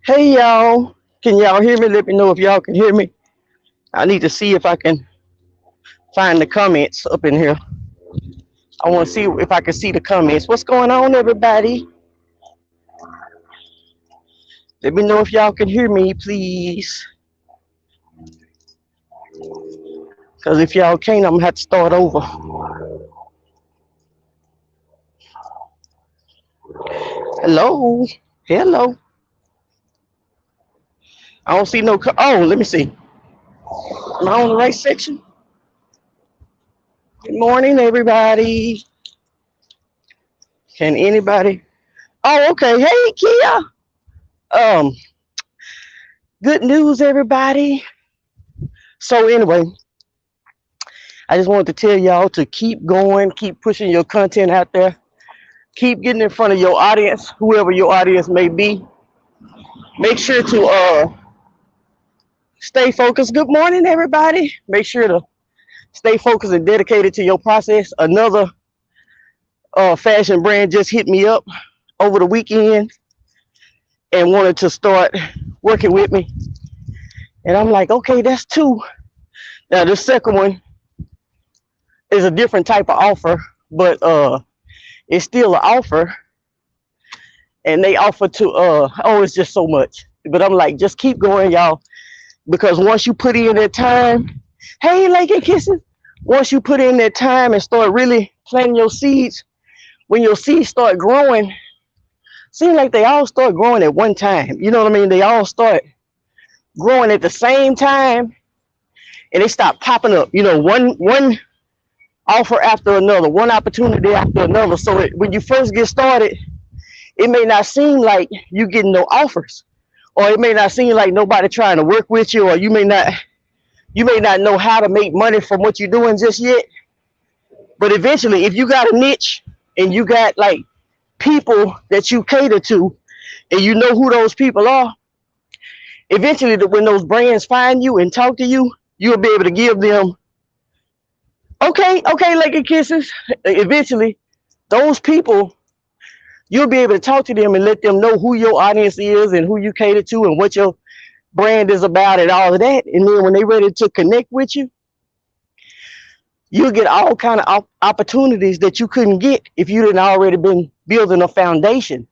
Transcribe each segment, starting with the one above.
Hey y'all, can y'all hear me? Let me know if y'all can hear me. I need to see if I can find the comments up in here. I want to see if I can see the comments. What's going on, everybody? Let me know if y'all can hear me, please. Because if y'all can't, I'm gonna have to start over. Hello, hello. I don't see no. Oh, let me see. Am I on the right section? Good morning, everybody. Can anybody? Oh, okay. Hey, Kia. Um, good news, everybody. So anyway, I just wanted to tell y'all to keep going, keep pushing your content out there, keep getting in front of your audience, whoever your audience may be. Make sure to stay focused. Good morning, everybody. Make sure to stay focused and dedicated to your process. Another fashion brand just hit me up over the weekend and wanted to start working with me. And I'm like, okay, that's two. Now the second one is a different type of offer, but it's still an offer. And they offer to oh, it's just so much. But I'm like, just keep going, y'all, because once you put in that time, hey, like and kisses, once you put in that time and start really planting your seeds, when your seeds start growing, seems like they all start growing at one time. You know what I mean? They all start growing at the same time, and they stop popping up. You know, one offer after another, one opportunity after another. So when you first get started, it may not seem like you getting no offers, or it may not seem like nobody trying to work with you, or you may not know how to make money from what you're doing just yet. But eventually, if you got a niche and you got like people that you cater to, and you know who those people are, eventually when those brands find you and talk to you, you'll be able to give them okay, like a kisses. Eventually, those people, you'll be able to talk to them and let them know who your audience is and who you cater to and what your brand is about and all of that. And then when they're ready to connect with you, you'll get all kind of opportunities that you couldn't get if you didn't already been building a foundation.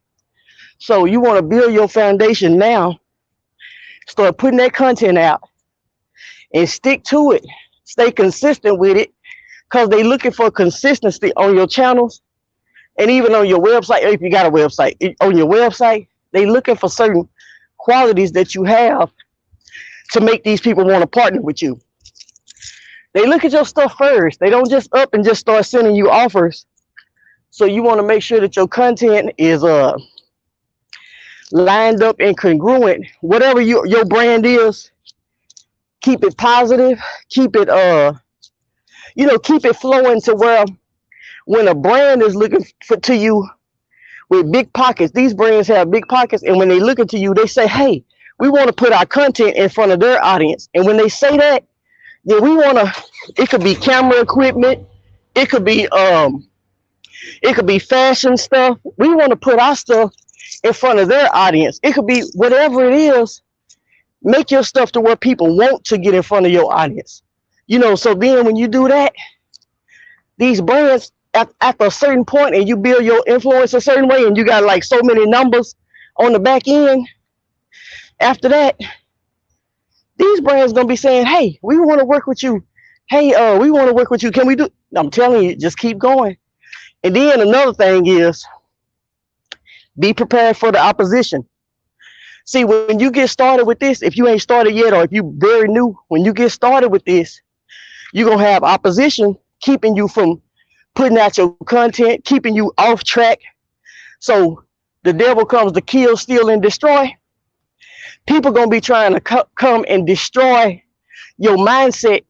So you want to build your foundation now, start putting that content out and stick to it. Stay consistent with it, because they looking for consistency on your channels and even on your website. If you got a website, on your website, they looking for certain qualities that you have to make these people want to partner with you. They look at your stuff first. They don't just up and just start sending you offers. So you want to make sure that your content is lined up and congruent. Whatever your brand is, keep it positive, keep it keep it flowing to where when a brand is looking to you with big pockets, these brands have big pockets, and when they look into you, they say, hey, we want to put our content in front of their audience. And when they say that, then we want to, it could be camera equipment, it could be fashion stuff. We want to put our stuff in front of their audience. It could be whatever it is. Make your stuff to where people want to get in front of your audience. So then when you do that, these brands, at a certain point, and you build your influence a certain way, and you got like so many numbers on the back end, after that, these brands gonna be saying, hey, we want to work with you. Hey, we want to work with you. Can we do? I'm telling you, just keep going. And then another thing is, be prepared for the opposition. See, when you get started with this, if you ain't started yet, or if you very new, when you get started with this, you're gonna have opposition keeping you from putting out your content, keeping you off track. So the devil comes to kill, steal, and destroy. People gonna be trying to come and destroy your mindset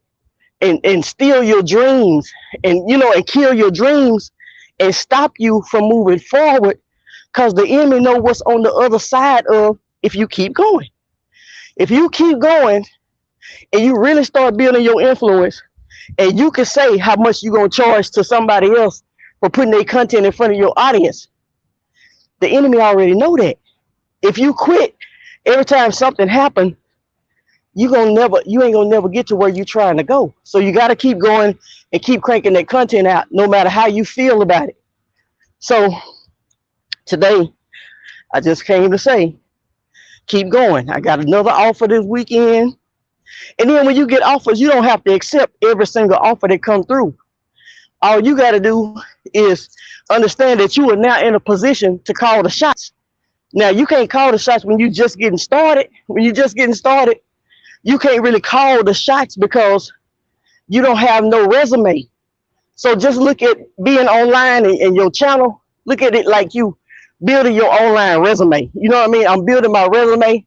and steal your dreams, and and kill your dreams and stop you from moving forward, because the enemy know what's on the other side of if you keep going. If you keep going and you really start building your influence, and you can say how much you're going to charge to somebody else for putting their content in front of your audience, the enemy already know that. If you quit Every time something happens, you ain't gonna never get to where you're trying to go. So you got to keep going and keep cranking that content out, no matter how you feel about it. So today, I just came to say, keep going. I got another offer this weekend. And then when you get offers, you don't have to accept every single offer that comes through. All you got to do is understand that you are now in a position to call the shots. Now, you can't call the shots when you're just getting started. When you're just getting started, you can't really call the shots because you don't have no resume. So just look at being online and your channel. Look at it like you building your online resume. You know what I mean? I'm building my resume.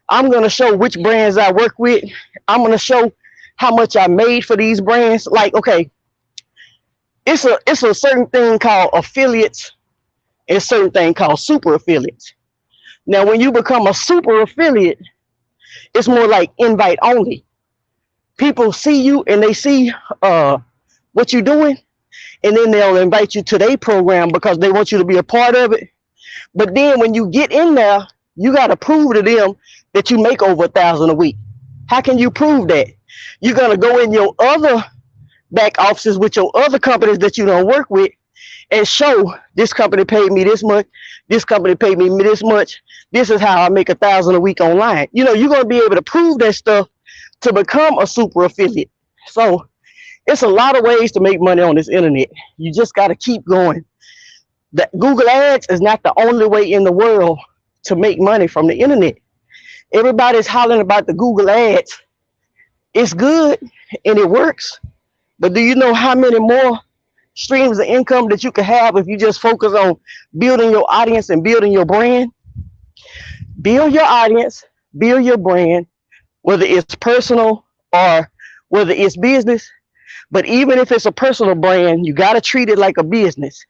I'm going to show which brands I work with. I'm going to show how much I made for these brands. Like, okay, it's a certain thing called affiliates and a certain thing called super affiliates. Now, when you become a super affiliate, it's more like invite only. People see you and they see what you're doing, and then they'll invite you to their program because they want you to be a part of it. But then when you get in there, you got to prove to them that you make over $1,000 a week. How can you prove that? You're going to go in your other back offices with your other companies that you don't work with and show this company paid me this much, this company paid me this much, this is how I make $1,000 a week online. You know, you're going to be able to prove that stuff to become a super affiliate. So it's a lot of ways to make money on this internet. You just got to keep going. The Google Ads is not the only way in the world to make money from the internet. Everybody's hollering about the Google Ads. It's good and it works, but do you know how many more streams of income that you can have if you just focus on building your audience and building your brand? Build your audience, build your brand, whether it's personal or whether it's business. But even if it's a personal brand, you got to treat it like a business.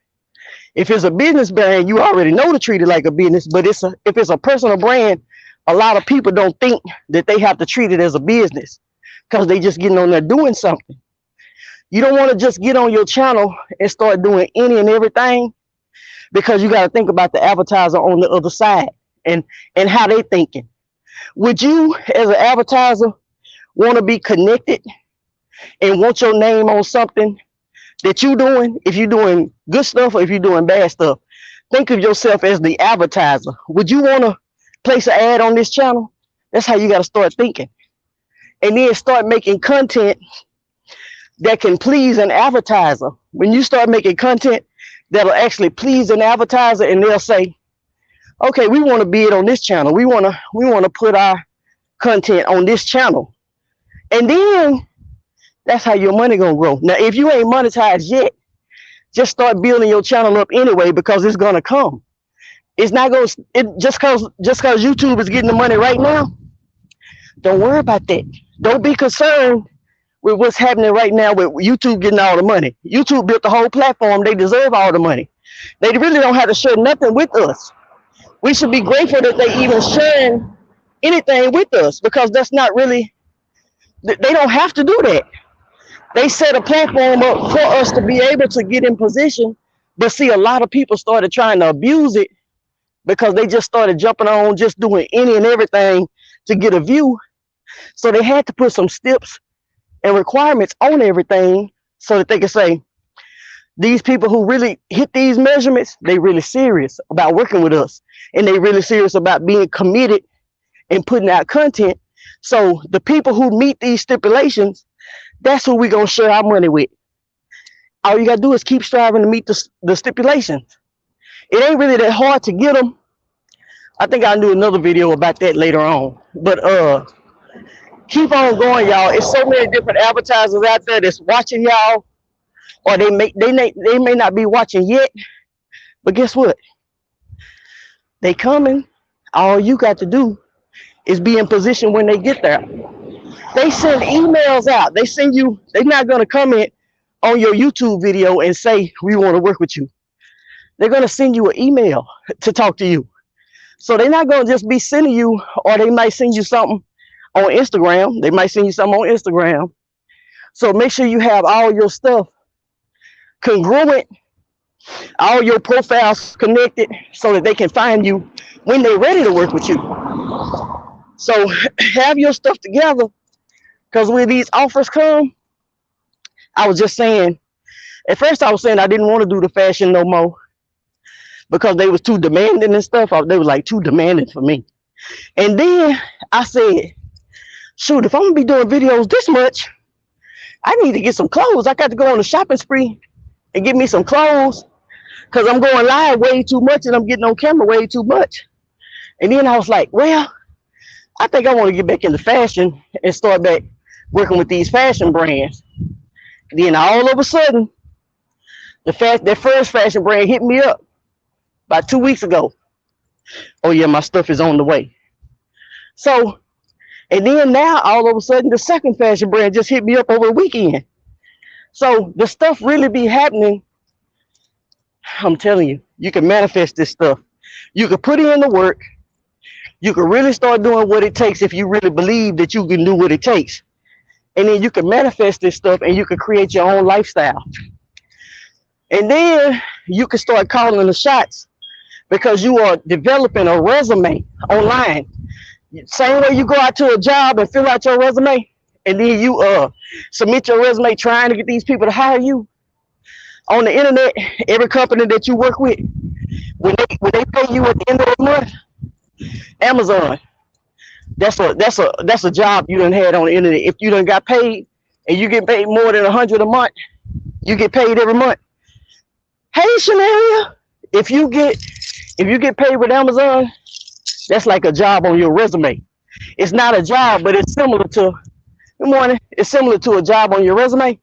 If it's a business brand, you already know to treat it like a business. But if it's a personal brand, a lot of people don't think that they have to treat it as a business because they just getting on there doing something. You don't want to just get on your channel and start doing any and everything, because you got to think about the advertiser on the other side and how they thinking. Would you, as an advertiser, want to be connected and want your name on something that you're doing? If you're doing good stuff or if you're doing bad stuff, think of yourself as the advertiser. Would you want to place an ad on this channel? That's how you got to start thinking. And then start making content that can please an advertiser. When you start making content that'll actually please an advertiser, and they'll say, okay, we want to bid on this channel. We want to put our content on this channel. And then that's how your money gonna grow. Now, if you ain't monetized yet, just start building your channel up anyway, because it's gonna come. It's not gonna just cause YouTube is getting the money right now. Don't worry about that. Don't be concerned with what's happening right now with YouTube getting all the money. YouTube built the whole platform. They deserve all the money. They really don't have to share nothing with us. We should be grateful that they even sharing anything with us, because that's not really, they don't have to do that. They set a platform up for us to be able to get in position. But see, a lot of people started trying to abuse it because they just started jumping on, just doing any and everything to get a view. So they had to put some steps and requirements on everything so that they could say, these people who really hit these measurements, they really serious about working with us. And they really serious about being committed and putting out content. So the people who meet these stipulations, that's who we're going to share our money with. All you got to do is keep striving to meet the stipulations. It ain't really that hard to get them. I think I'll do another video about that later on. But keep on going, y'all. It's so many different advertisers out there that's watching y'all, or they may not be watching yet. But guess what? They coming. All you got to do is be in position when they get there. They send emails out. They send you, they're not going to comment on your YouTube video and say, we want to work with you. They're going to send you an email to talk to you. So they're not going to just be sending you, or they might send you something on Instagram. They might send you something on Instagram. So make sure you have all your stuff congruent, all your profiles connected, so that they can find you when they're ready to work with you. So have your stuff together, because when these offers come, I was just saying, at first I was saying I didn't want to do the fashion no more because they was too demanding and stuff. They were like too demanding for me. And then I said, shoot, if I'm gonna be doing videos this much, I need to get some clothes. I got to go on a shopping spree and get me some clothes, because I'm going live way too much and I'm getting on camera way too much. And then I was like, well, I think I want to get back into fashion and start back working with these fashion brands. Then all of a sudden, that first fashion brand hit me up about 2 weeks ago. Oh yeah, my stuff is on the way. So, and then now all of a sudden the second fashion brand just hit me up over the weekend. So the stuff really be happening. I'm telling you, you can manifest this stuff. You can put in the work. You can really start doing what it takes if you really believe that you can do what it takes. And then you can manifest this stuff and you can create your own lifestyle. And then you can start calling the shots because you are developing a resume online. Same way you go out to a job and fill out your resume, and then you submit your resume trying to get these people to hire you. On the internet, every company that you work with, when they pay you at the end of the month, Amazon, that's a job you done had on the internet. If you done got paid and you get paid more than $100 a month, you get paid every month. Hey, Shanaria, if you get paid with Amazon, that's like a job on your resume. It's not a job, but it's similar to, good morning, it's similar to a job on your resume.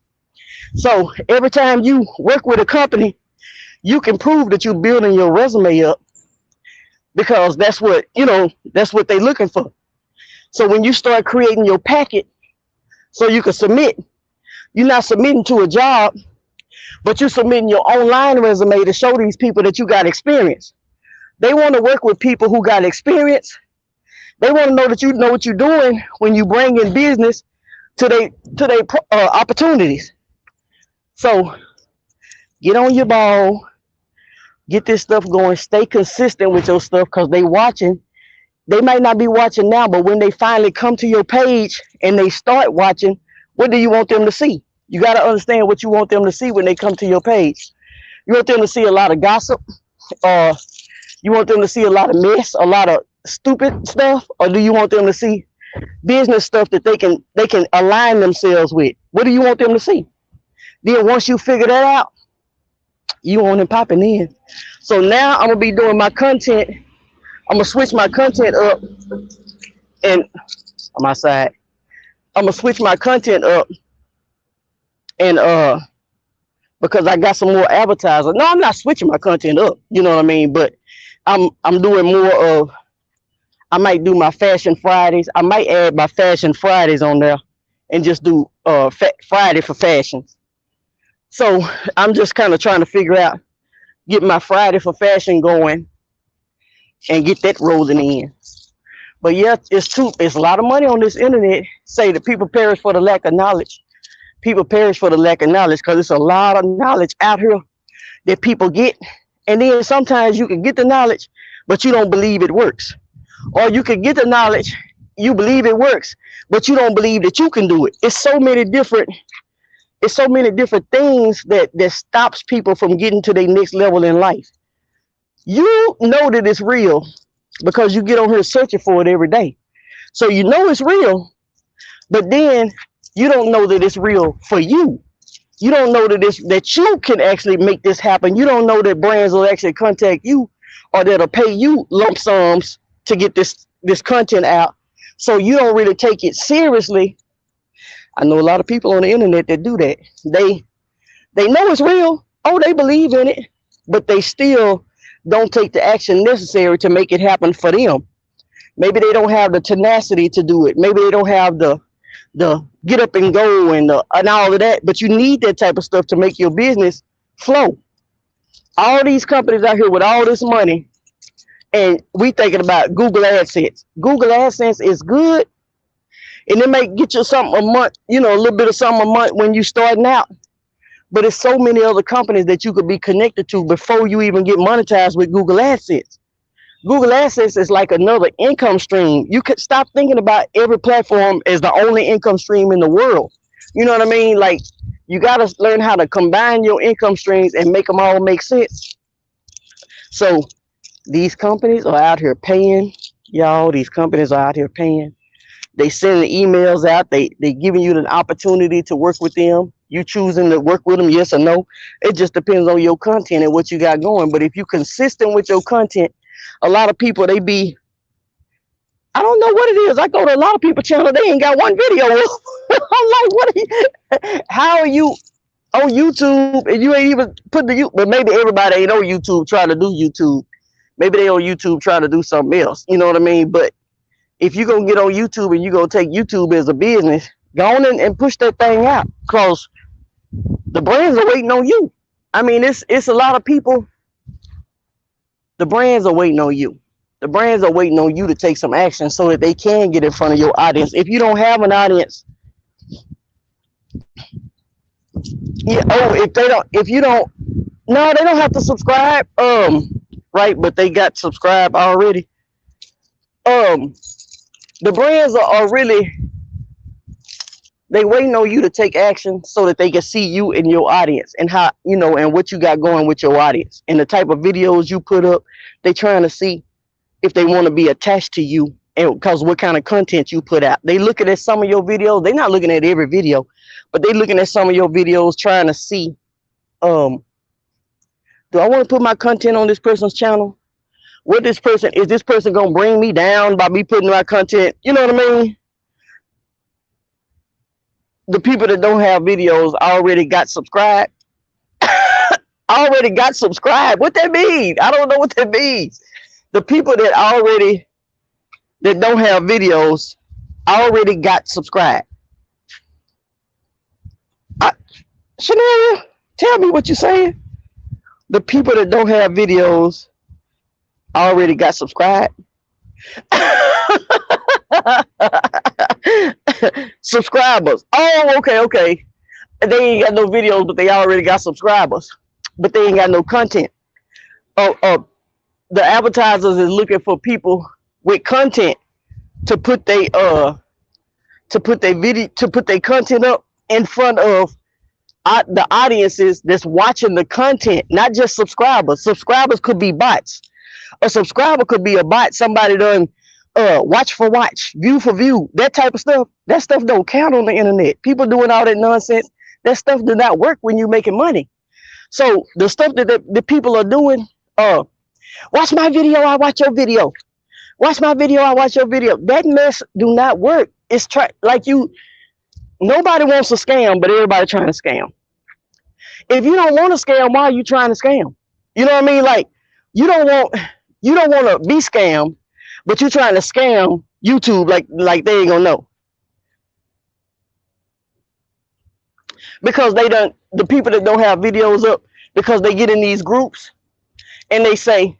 So every time you work with a company, you can prove that you're building your resume up, because that's what, that's what they're looking for. So when you start creating your packet so you can submit, you're not submitting to a job, but you're submitting your online resume to show these people that you got experience. They want to work with people who got experience. They want to know that you know what you're doing when you bring in business to their opportunities. So get on your ball, get this stuff going, stay consistent with your stuff, because they watching. They might not be watching now, but when they finally come to your page and they start watching, what do you want them to see? You got to understand what you want them to see when they come to your page. You want them to see a lot of gossip, or you want them to see a lot of mess, a lot of stupid stuff, or do you want them to see business stuff that they can align themselves with? What do you want them to see? Then once you figure that out, you want them popping in. So now I'm gonna be doing my content. I'm gonna switch my content up, and on my side, I'm gonna switch my content up, and because I got some more advertisers. No, I'm not switching my content up. You know what I mean? But I'm doing more of. I might do my Fashion Fridays. I might add my Fashion Fridays on there, and just do Friday for fashions. So I'm just kind of trying to figure out, get my Friday for fashion going, and get that rolling in. But yeah, it's a lot of money on this internet. Say that people perish for the lack of knowledge. People perish for the lack of knowledge, because it's a lot of knowledge out here that people get. And then sometimes you can get the knowledge, but you don't believe it works. Or you can get the knowledge, you believe it works, but you don't believe that you can do it. It's so many different things that stops people from getting to their next level in life. You know that it's real because you get on here searching for it every day. So you know it's real, but then you don't know that it's real for you. You don't know that you can actually make this happen. You don't know that brands will actually contact you, or that'll pay you lump sums to get this content out. So you don't really take it seriously. I know a lot of people on the internet that do that. They know it's real. Oh, they believe in it, but they still don't take the action necessary to make it happen for them. Maybe they don't have the tenacity to do it. Maybe they don't have the get up and go and all of that. But you need that type of stuff to make your business flow. All these companies out here with all this money, and we thinking about Google AdSense. Google AdSense is good, and it may get you something a month, a little bit of something a month when you're starting out. But there's so many other companies that you could be connected to before you even get monetized with Google AdSense. Google AdSense is like another income stream. You could stop thinking about every platform as the only income stream in the world. You know what I mean? Like, you got to learn how to combine your income streams and make them all make sense. So these companies are out here paying, y'all. These companies are out here paying. They sending emails out. They giving you an opportunity to work with them. You choosing to work with them, yes or no. It just depends on your content and what you got going. But if you're consistent with your content, a lot of people, they be, I don't know what it is. I go to a lot of people's channel, they ain't got one video. I'm like, what are you, how are you on YouTube and you ain't even put the, but maybe everybody ain't on YouTube trying to do YouTube. Maybe they on YouTube trying to do something else. You know what I mean? But if you're going to get on YouTube and you're going to take YouTube as a business, go on and push that thing out, because the brands are waiting on you. I mean, it's a lot of people. The brands are waiting on you. The brands are waiting on you to take some action so that they can get in front of your audience. If you don't have an audience, yeah, if you don't, no, they don't have to subscribe. Right, but they got subscribed already. The brands are really, they waiting on you to take action so that they can see you and your audience and how, you know, and what you got going with your audience and the type of videos you put up. They trying to see if they want to be attached to you, and because what kind of content you put out. They looking at some of your videos. They're not looking at every video, but they looking at some of your videos trying to see, do I want to put my content on this person's channel? What this person, is this person going to bring me down by me putting my content? You know what I mean? The people that don't have videos already got subscribed. Already got subscribed. What that mean? I don't know what that means. The people that don't have videos already got subscribed. Shanaria, tell me what you're saying. The people that don't have videos already got subscribed. Subscribers. Oh, okay. They ain't got no videos, but they already got subscribers. But they ain't got no content. The advertisers is looking for people with content to put their content up in front of the audiences that's watching the content, not just subscribers. Subscribers could be bots. A subscriber could be a bot. Somebody done watch for watch, view for view, that type of stuff. That stuff don't count on the internet. People doing all that nonsense. That stuff do not work when you're making money. So the stuff that the people are doing, watch my video, I watch your video. Watch my video, I watch your video. That mess do not work. It's nobody wants a scam, but everybody trying to scam. If you don't want to scam, why are you trying to scam? You know what I mean? Like, you don't want to be scammed, but you're trying to scam YouTube like they ain't gonna know. Because the people that don't have videos up, because they get in these groups and they say,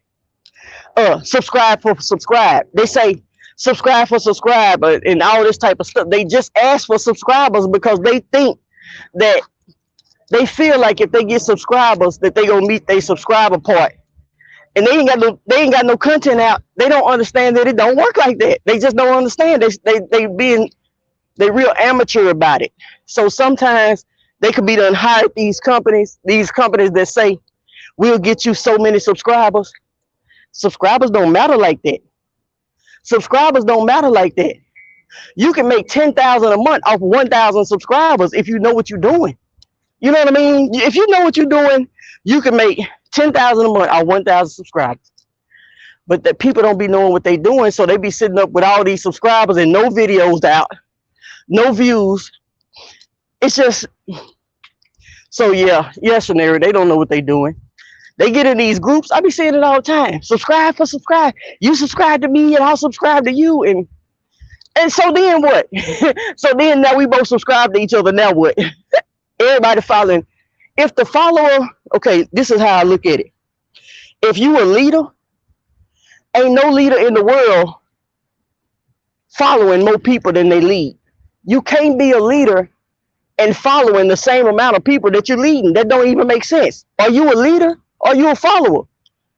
subscribe for subscribe. They say subscribe for subscribe and all this type of stuff. They just ask for subscribers because they think that, they feel like if they get subscribers that they gonna meet their subscriber part. And they ain't got no content out. They don't understand that it don't work like that. They just don't understand. They real amateur about it. So sometimes they could be done hired these companies that say, we'll get you so many subscribers. Subscribers don't matter like that. Subscribers don't matter like that. You can make 10,000 a month off 1,000 subscribers if you know what you're doing. You know what I mean? If you know what you're doing, you can make 10,000 a month off 1,000 subscribers. But the people don't be knowing what they doing, so they be sitting up with all these subscribers and no videos out, no views. It's just, so yeah, Scenario, they don't know what they doing. They get in these groups. I be seeing it all the time. Subscribe for subscribe. You subscribe to me and I'll subscribe to you. And so then what? So then now we both subscribe to each other. Now what? Everybody following. If the follower, okay, this is how I look at it. If you a leader, ain't no leader in the world following more people than they lead. You can't be a leader and following the same amount of people that you're leading. That don't even make sense. Are you a leader or are you a follower?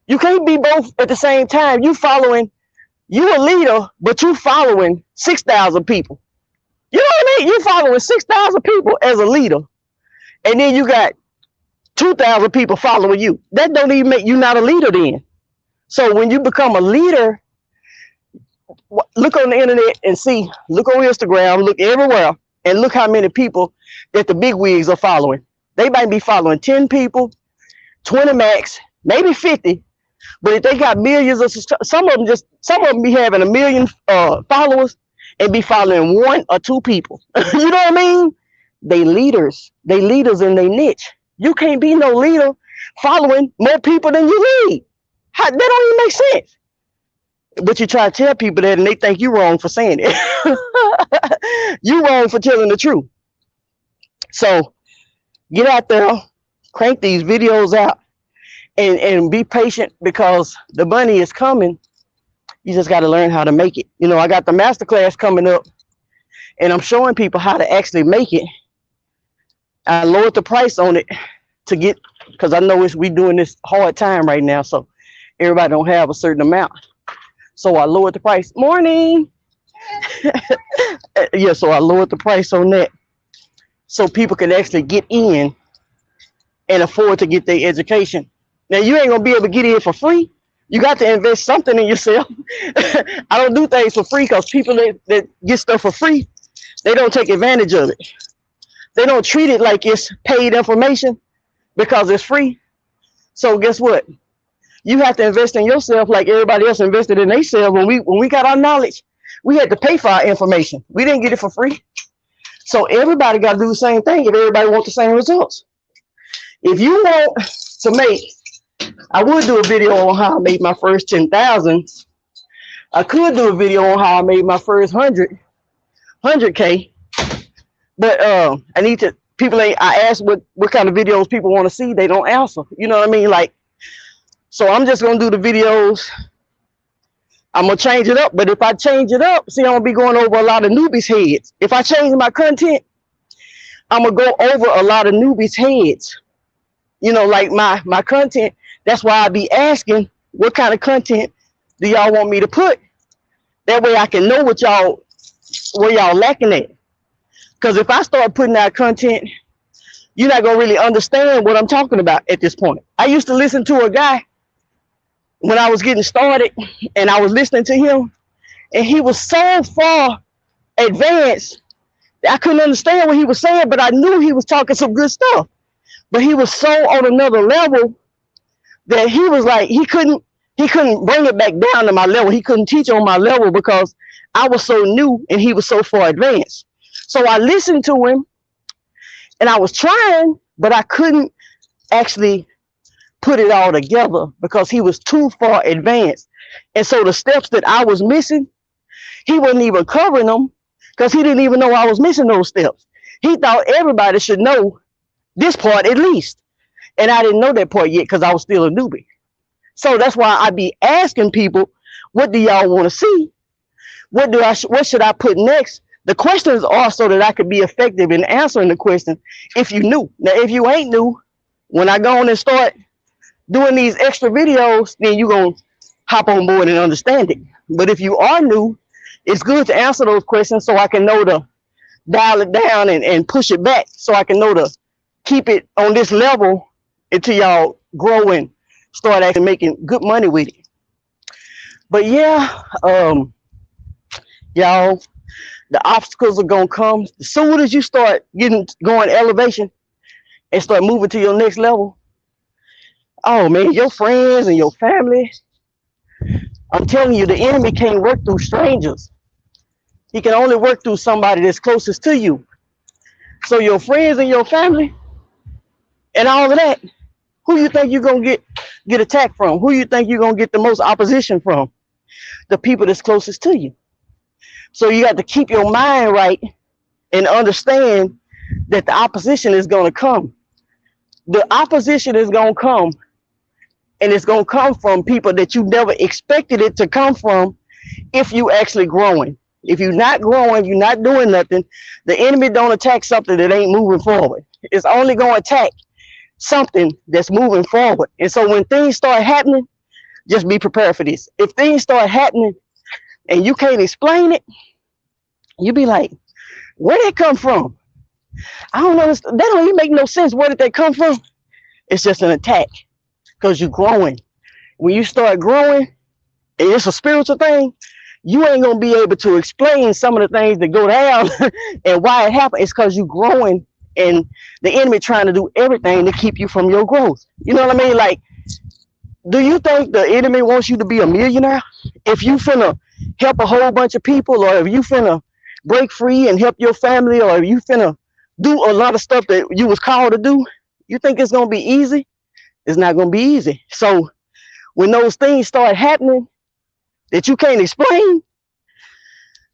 You can't be both at the same time. You a leader, but you following 6,000 people. You know what I mean? You following 6,000 people as a leader, and then you got 2,000 people following you. That don't even make you not a leader then. So when you become a leader, look on the internet and see, look on Instagram, look everywhere, and look how many people that the big wigs are following. They might be following 10 people, 20 max, maybe 50. But if they got millions of, some of them be having 1 million followers and be following 1 or 2 people. You know what I mean? They leaders in their niche. You can't be no leader following more people than you lead. That don't even make sense. But you try to tell people that and they think you're wrong for saying it. You're wrong for telling the truth. So get out there, crank these videos out, and be patient, because the money is coming. You just got to learn how to make it. You know, I got the masterclass coming up, and I'm showing people how to actually make it. I lowered the price on it to get, because I know we doing this hard time right now, so everybody don't have a certain amount. So I lowered the price. Morning. Yeah, so I lowered the price on that, so people can actually get in and afford to get their education. Now, you ain't gonna be able to get in for free. You got to invest something in yourself. I don't do things for free, because people that get stuff for free, they don't take advantage of it. They don't treat it like it's paid information because it's free. So guess what? You have to invest in yourself like everybody else invested in themselves. When we got our knowledge, we had to pay for our information. We didn't get it for free. So everybody got to do the same thing if everybody wants the same results. If you want to make, I would do a video on how I made my first 10,000. I could do a video on how I made my first 100K. But I need to, I ask what kind of videos people want to see. They don't answer. You know what I mean? Like, so I'm just going to do the videos. I'm going to change it up. But if I change it up, see, I'm going to be going over a lot of newbies' heads. If I change my content, I'm going to go over a lot of newbies' heads. You know, like my content. That's why I be asking, what kind of content do y'all want me to put? That way I can know where y'all lacking at. Because if I start putting out content, you're not going to really understand what I'm talking about at this point. I used to listen to a guy when I was getting started, and I was listening to him, and he was so far advanced that I couldn't understand what he was saying, but I knew he was talking some good stuff. But he was so on another level that he was like, he couldn't bring it back down to my level. He couldn't teach on my level because I was so new and he was so far advanced. So I listened to him, and I was trying, but I couldn't actually put it all together because he was too far advanced. And so the steps that I was missing, he wasn't even covering them because he didn't even know I was missing those steps. He thought everybody should know this part at least. And I didn't know that part yet because I was still a newbie. So that's why I be asking people, what do y'all want to see? What should I put next? The questions are so that I could be effective in answering the question if you knew. Now, if you ain't new, when I go on and start doing these extra videos, then you're going to hop on board and understand it. But if you are new, it's good to answer those questions so I can know to dial it down and push it back, so I can know to keep it on this level until y'all grow and start actually making good money with it. But yeah, y'all, the obstacles are gonna come. As soon as you start going elevation and start moving to your next level, oh man, your friends and your family, I'm telling you, the enemy can't work through strangers. He can only work through somebody that's closest to you. So your friends and your family and all of that, who you think you're gonna get attacked from? Who you think you're gonna get the most opposition from? The people that's closest to you. So you got to keep your mind right and understand that the opposition is going to come. The opposition is going to come, and it's going to come from people that you never expected it to come from if you actually growing. If you're not growing, you're not doing nothing, the enemy don't attack something that ain't moving forward. It's only going to attack something that's moving forward. And so when things start happening, Just be prepared for this. If things start happening and you can't explain it, you be like, where did it come from? I don't know. That don't even make no sense. Where did that come from? It's just an attack because you're growing. When you start growing, and it's a spiritual thing, you ain't going to be able to explain some of the things that go down and why it happened. It's because you're growing and the enemy trying to do everything to keep you from your growth. You know what I mean? Like, do you think the enemy wants you to be a millionaire? If you finna help a whole bunch of people, or if you finna break free and help your family, or if you finna do a lot of stuff that you was called to do, you think it's gonna be easy? It's not gonna be easy. So when those things start happening that you can't explain,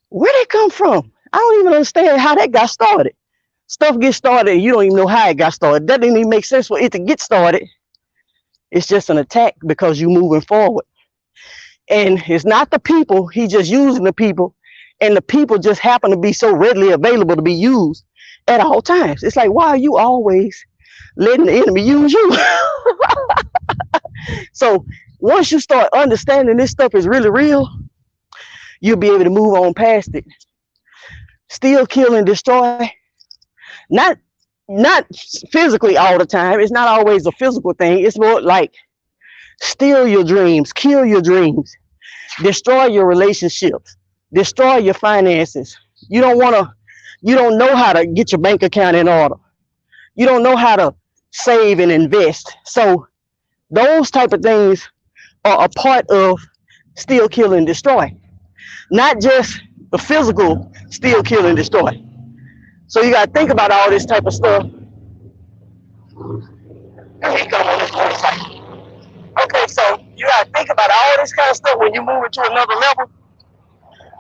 where they come from? I don't even understand how that got started. Stuff gets started and you don't even know how it got started. That didn't even make sense for it to get started. It's just an attack because you're moving forward. And it's not the people, he's just using the people, and the people just happen to be so readily available to be used at all times. It's like, why are you always letting the enemy use you? So once you start understanding this stuff is really real, you'll be able to move on past it. Steal, kill, and destroy. Not physically all the time. It's not always a physical thing. It's more like steal your dreams, kill your dreams, destroy your relationships, destroy your finances. You don't know how to get your bank account in order. You don't know how to save and invest. So those type of things are a part of steal, kill, and destroy. Not just the physical steal, kill, and destroy. So you got to think about all this type of stuff. Okay, so you got to think about all this kind of stuff when you move into another level.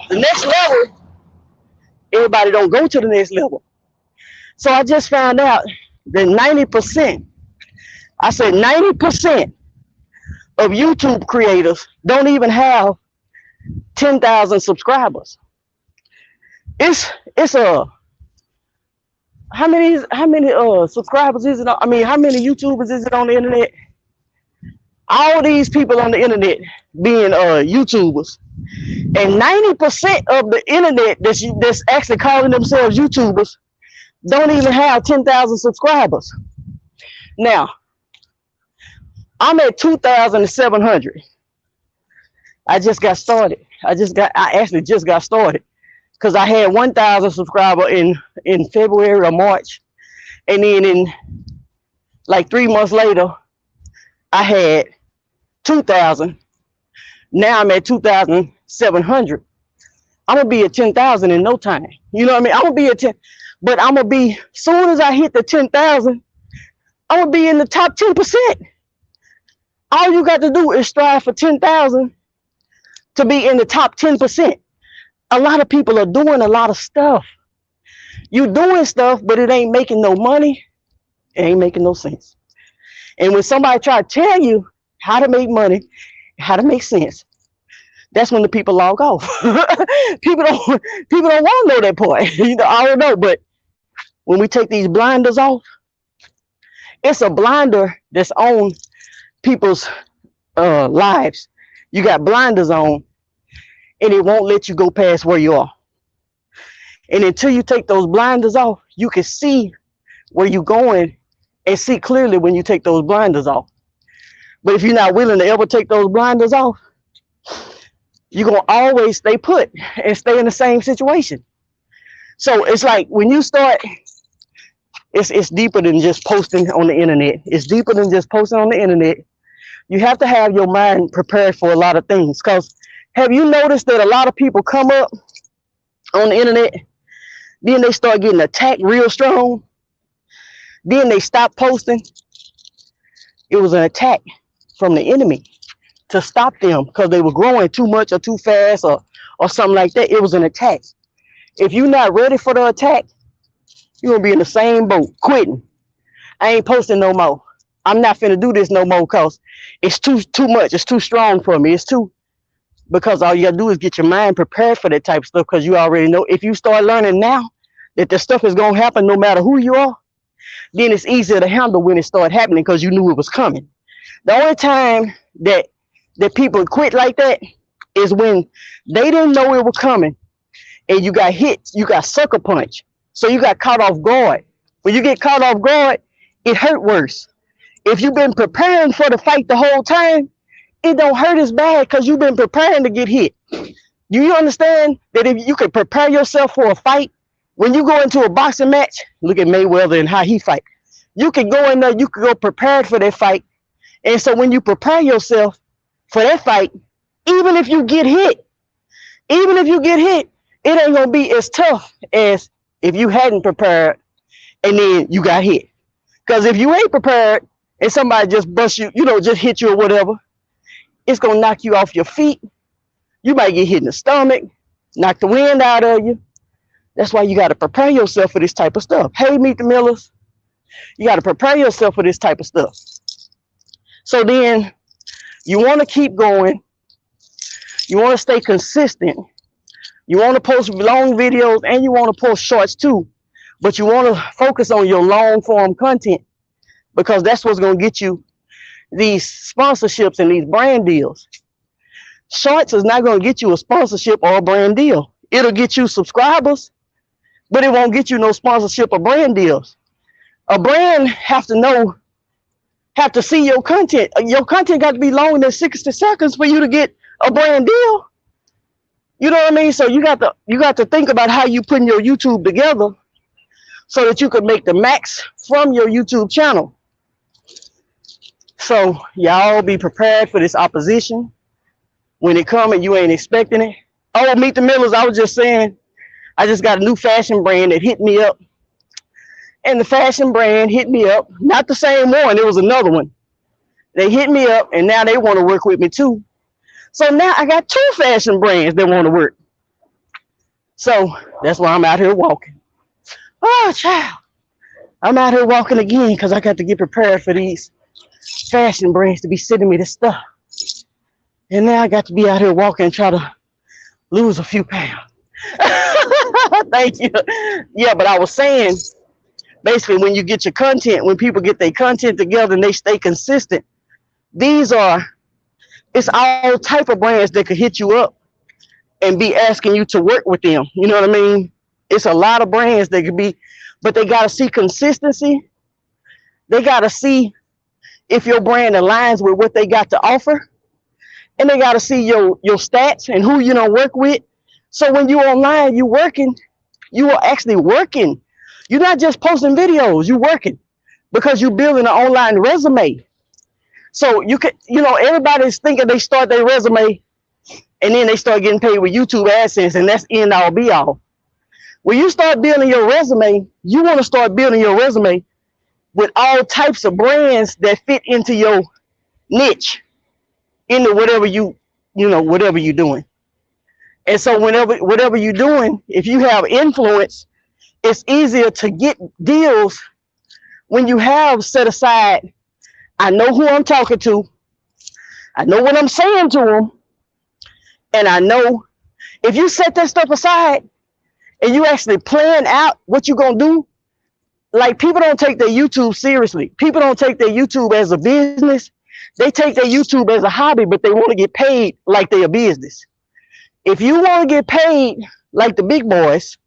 The next level, everybody don't go to the next level. So I just found out that 90%, I said 90% of YouTube creators don't even have 10,000 subscribers. It's a how many subscribers is it on, I mean, how many YouTubers is it on the internet? All these people on the internet being YouTubers, and 90% of the internet that's actually calling themselves YouTubers don't even have 10,000 subscribers. Now, I'm at 2,700. I just got started. I actually just got started because I had 1,000 subscribers in February or March, and then in like 3 months later, I had 2,000. Now I'm at 2,700. I'm gonna be at 10,000 in no time. You know what I mean? I'm gonna be at 10, but I'm gonna be, soon as I hit the 10,000, I'm gonna be in the top 10%. All you got to do is strive for 10,000 to be in the top 10%. A lot of people are doing a lot of stuff. You doing stuff, but it ain't making no money. It ain't making no sense. And when somebody try to tell you how to make money, how to make sense, that's when the people log off. people don't want to know that part. You know, I don't know, but when we take these blinders off, it's a blinder that's on people's lives. You got blinders on, and it won't let you go past where you are. And until you take those blinders off, you can see where you're going and see clearly when you take those blinders off. But if you're not willing to ever take those blinders off, you're going to always stay put and stay in the same situation. So it's like when you start, it's deeper than just posting on the internet. It's deeper than just posting on the internet. You have to have your mind prepared for a lot of things. Because have you noticed that a lot of people come up on the internet, then they start getting attacked real strong, then they stop posting? It was an attack from the enemy to stop them because they were growing too much or too fast or something like that. It was an attack. If you're not ready for the attack, you're gonna be in the same boat, quitting. I ain't posting no more. I'm not finna do this no more because it's too much. It's too strong for me. It's too, because all you gotta do is get your mind prepared for that type of stuff, because you already know if you start learning now that the stuff is gonna happen no matter who you are, then it's easier to handle when it started happening because you knew it was coming. The only time that that people quit like that is when they didn't know it was coming and you got hit, you got sucker punch. So you got caught off guard. When you get caught off guard, it hurt worse. If you've been preparing for the fight the whole time, it don't hurt as bad because you've been preparing to get hit. Do you understand that if you can prepare yourself for a fight, when you go into a boxing match, look at Mayweather and how he fight. You can go in there, you can go prepared for that fight. And so when you prepare yourself for that fight, even if you get hit, it ain't gonna be as tough as if you hadn't prepared and then you got hit. Because if you ain't prepared and somebody just bust you, just hit you or whatever, it's gonna knock you off your feet. You might get hit in the stomach, knock the wind out of you. That's why you got to prepare yourself for this type of stuff. Hey, Meet the Millers, you got to prepare yourself for this type of stuff. So then you want to keep going. You want to stay consistent. You want to post long videos and you want to post shorts too. But you want to focus on your long form content because that's what's going to get you these sponsorships and these brand deals. Shorts is not going to get you a sponsorship or a brand deal. It'll get you subscribers, but it won't get you no sponsorship or brand deals. A brand have to see your content. Your content got to be longer than 60 seconds for you to get a brand deal. You know what I mean? So you got to think about how you putting your YouTube together so that you can make the max from your YouTube channel. So y'all be prepared for this opposition. When it come and you ain't expecting it. Oh, Meet the Millers, I was just saying, I just got a new fashion brand that hit me up. And the fashion brand hit me up, not the same one, it was another one. They hit me up and now they want to work with me too. So now I got 2 fashion brands that want to work. So that's why I'm out here walking. Oh, child. I'm out here walking again because I got to get prepared for these fashion brands to be sending me this stuff. And now I got to be out here walking and try to lose a few pounds. Thank you. Yeah, but I was saying, basically, when you get your content, when people get their content together and they stay consistent, it's all type of brands that could hit you up and be asking you to work with them. You know what I mean? It's a lot of brands that could be, but they got to see consistency. They got to see if your brand aligns with what they got to offer. And they got to see your stats and who you don't work with. So when you're online, you are actually working. You're not just posting videos, you're working because you're building an online resume. So you could, everybody's thinking they start their resume and then they start getting paid with YouTube AdSense and that's end all be all. When you start building your resume, you want to start building your resume with all types of brands that fit into your niche. Into whatever whatever you're doing. And so whatever you're doing, if you have influence, it's easier to get deals when you have set aside, I know who I'm talking to, I know what I'm saying to them, and I know if you set that stuff aside and you actually plan out what you're going to do, like people don't take their YouTube seriously. People don't take their YouTube as a business. They take their YouTube as a hobby, but they want to get paid like they're a business. If you want to get paid like the big boys,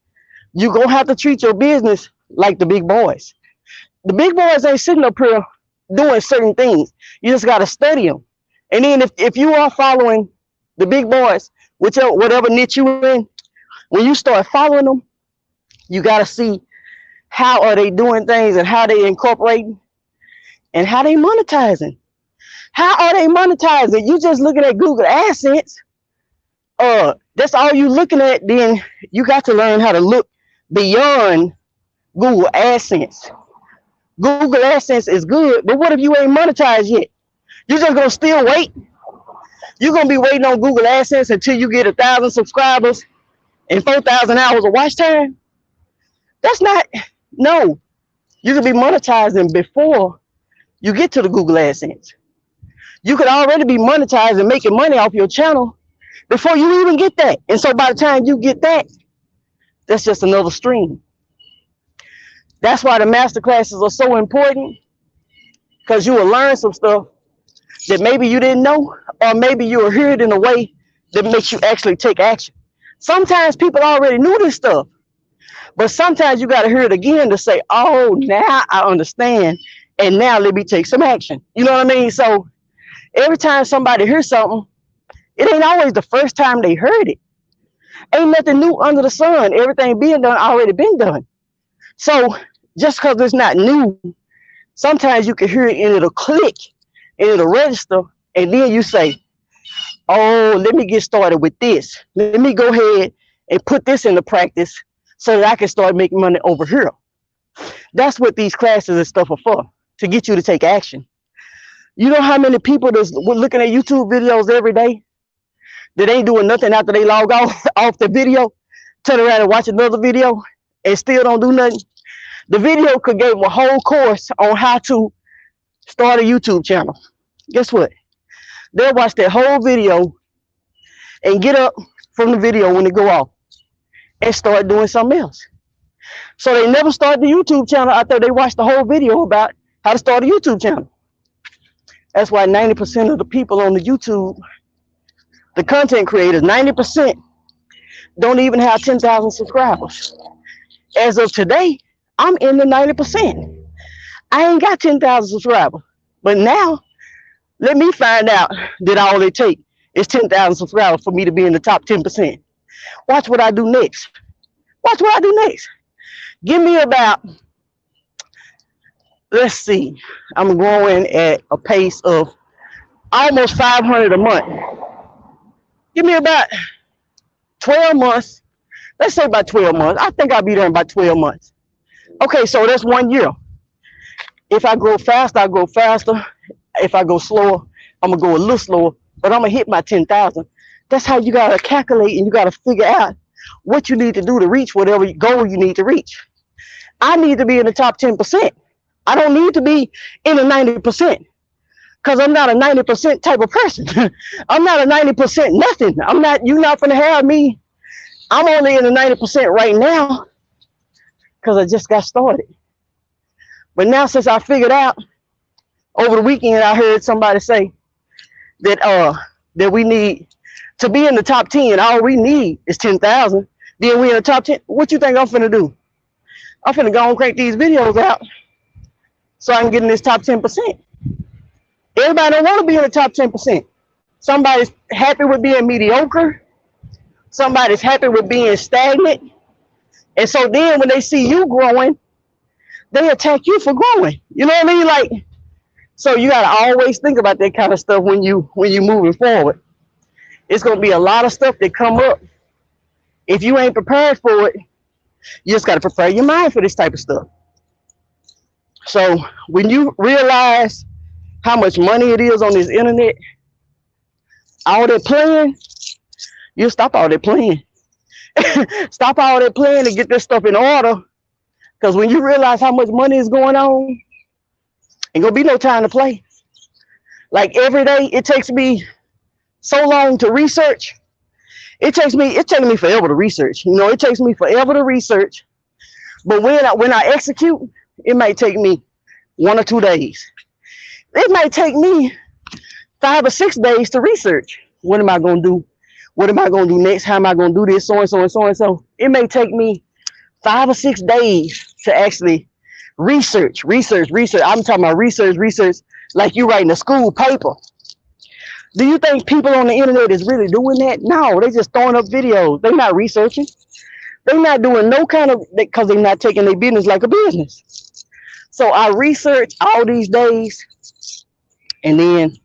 you're going to have to treat your business like the big boys. The big boys ain't sitting up here doing certain things. You just got to study them. And then if you are following the big boys, whatever niche you're in, when you start following them, you got to see how are they doing things and how they incorporating and how they monetizing. How are they monetizing? You just looking at Google AdSense. That's all you looking at. Then you got to learn how to look beyond Google AdSense. Google AdSense is good, but what if you ain't monetized yet? You just gonna still wait? You're gonna be waiting on Google AdSense until you get 1,000 subscribers and 4,000 hours of watch time? That's not, no. You can be monetizing before you get to the Google AdSense. You could already be monetized and making money off your channel before you even get that. And so by the time you get that, that's just another stream. That's why the masterclasses are so important, because you will learn some stuff that maybe you didn't know, or maybe you will hear it in a way that makes you actually take action. Sometimes people already knew this stuff, but sometimes you got to hear it again to say, oh, now I understand, and now let me take some action. You know what I mean? So every time somebody hears something, it ain't always the first time they heard it. Ain't nothing new under the sun. Everything being done already been done. So just because it's not new, sometimes you can hear it and it'll click and it'll register, and then you say, oh, let me get started with this. Let me go ahead and put this into practice so that I can start making money over here. That's what these classes and stuff are for, to get you to take action. You know how many people that's looking at YouTube videos every day that ain't doing nothing after they log off the video, turn around and watch another video and still don't do nothing? The video could give them a whole course on how to start a YouTube channel. Guess what? They'll watch that whole video and get up from the video when it go off and start doing something else. So they never start the YouTube channel after they watch the whole video about how to start a YouTube channel. That's why 90% of the people on the YouTube, the content creators, 90% don't even have 10,000 subscribers. As of today, I'm in the 90%. I ain't got 10,000 subscribers, but now let me find out that all it takes is 10,000 subscribers for me to be in the top 10%. Watch what I do next. Watch what I do next. Give me about, let's see, I'm growing at a pace of almost 500 a month. Give me about 12 months. Let's say about 12 months. I think I'll be there in about 12 months. Okay, so that's 1 year. If I grow faster, I grow faster. If I go slower, I'm going to go a little slower, but I'm going to hit my 10,000. That's how you got to calculate, and you got to figure out what you need to do to reach whatever goal you need to reach. I need to be in the top 10%. I don't need to be in the 90%, because I'm not a 90% type of person. I'm not a 90% nothing. You're not going to have me. I'm only in the 90% right now because I just got started. But now, since I figured out, over the weekend, I heard somebody say that that we need to be in the top 10. All we need is 10,000. Then we in the top 10. What you think I'm finna do? I'm finna go and crank these videos out so I can get in this top 10%. Everybody don't want to be in the top 10%. Somebody's happy with being mediocre. Somebody's happy with being stagnant. And so then when they see you growing, they attack you for growing. You know what I mean? Like, so you gotta always think about that kind of stuff when you moving forward. It's gonna be a lot of stuff that come up. If you ain't prepared for it, you just gotta prepare your mind for this type of stuff. So when you realize how much money it is on this internet, all that playing, you stop all that playing. Stop all that playing and get this stuff in order. Because when you realize how much money is going on, ain't gonna be no time to play. Like every day, it takes me so long to research. It's taking me forever to research. You know, it takes me forever to research. But when I execute, it might take me 1 or 2 days. It might take me 5 or 6 days to research. What am I gonna do? What am I gonna do next? How am I gonna do this? So and so and so and so. It may take me 5 or 6 days to actually research. I'm talking about research like you writing a school paper. Do you think people on the internet is really doing that? No, they just throwing up videos. They're not researching. They're not doing no kind of, because they're not taking their business like a business. So I research all these days, and then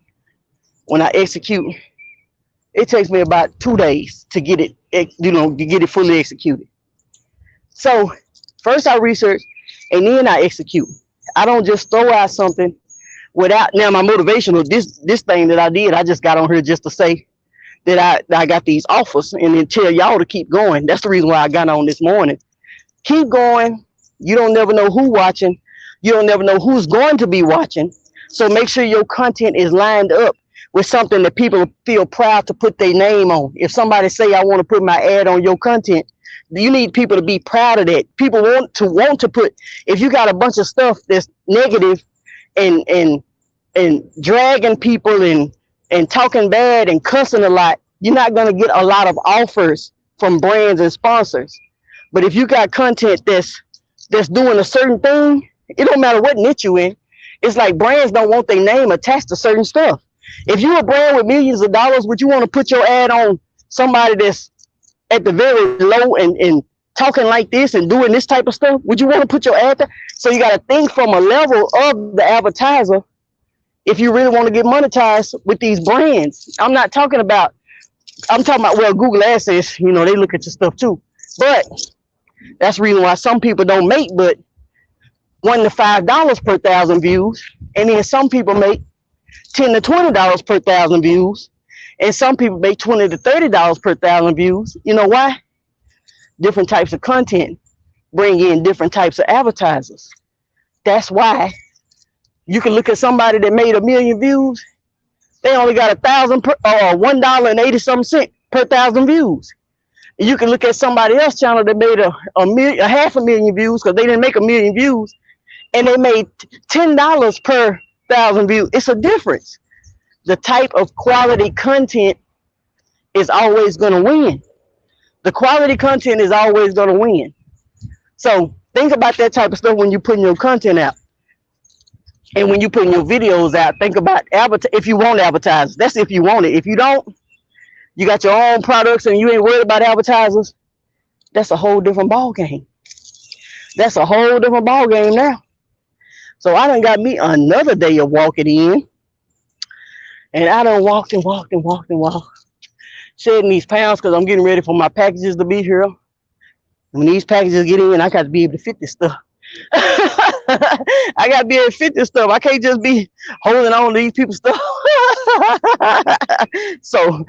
when I execute, it takes me about 2 days to get it, to get it fully executed. So first I research, and then I execute. I don't just throw out something without, now my motivational, this thing that I did, I just got on here just to say that I got these offers and then tell y'all to keep going. That's the reason why I got on this morning. Keep going. You don't never know who's watching. You don't never know who's going to be watching. So make sure your content is lined up with something that people feel proud to put their name on. If somebody say, I want to put my ad on your content, you need people to be proud of that. People want to put, if you got a bunch of stuff that's negative and and dragging people and talking bad and cussing a lot, you're not going to get a lot of offers from brands and sponsors. But if you got content that's doing a certain thing, it don't matter what niche you in. It's like brands don't want their name attached to certain stuff. If you're a brand with millions of dollars, would you want to put your ad on somebody that's at the very low and talking like this and doing this type of stuff? Would you want to put your ad there? So you got to think from a level of the advertiser if you really want to get monetized with these brands. I'm talking about, well, Google AdSense, you know, they look at your stuff too. But that's the reason why some people don't make but $1 to $5 per 1,000 views. And then some people make $10 to $20 per 1,000 views. And some people make $20 to $30 per 1,000 views. You know why? Different types of content bring in different types of advertisers. That's why you can look at somebody that made 1 million views. They only got $1.80 per 1,000 vieus. You can look at somebody else's channel that made a 500,000 views because they didn't make 1 million views, and they made $10 per 1,000 views. It's a difference. The type of quality content is always going to win. The quality content is always going to win. So think about that type of stuff when you're putting your content out. And when you're putting your videos out, think about if you want advertisers. That's if you want it. If you don't, you got your own products and you ain't worried about advertisers, that's a whole different ball game. That's a whole different ball game now. So I done got me another day of walking in. And I done walked, shedding these pounds because I'm getting ready for my packages to be here. When these packages get in, I got to be able to fit this stuff. I got to be able to fit this stuff. I can't just be holding on to these people's stuff. So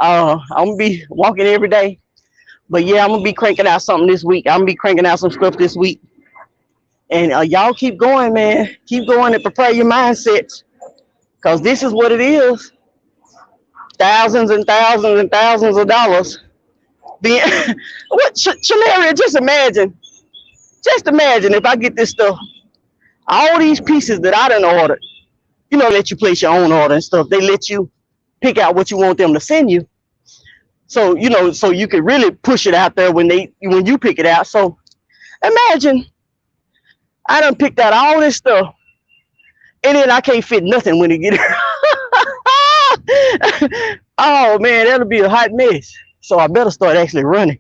I'm going to be walking every day. But yeah, I'm going to be cranking out something this week. I'm going to be cranking out some stuff this week. And y'all keep going, man. Keep going and prepare your mindsets. Because this is what it is. Thousands and thousands and thousands of dollars. What, Shanaria, just imagine if I get this stuff, all these pieces that I done ordered, you know, let you place your own order and stuff. They let you pick out what you want them to send you. So, you know, so you can really push it out there when you pick it out. So imagine I done picked out all this stuff and then I can't fit nothing when it get here. Oh man, that'll be a hot mess. So I better start actually running,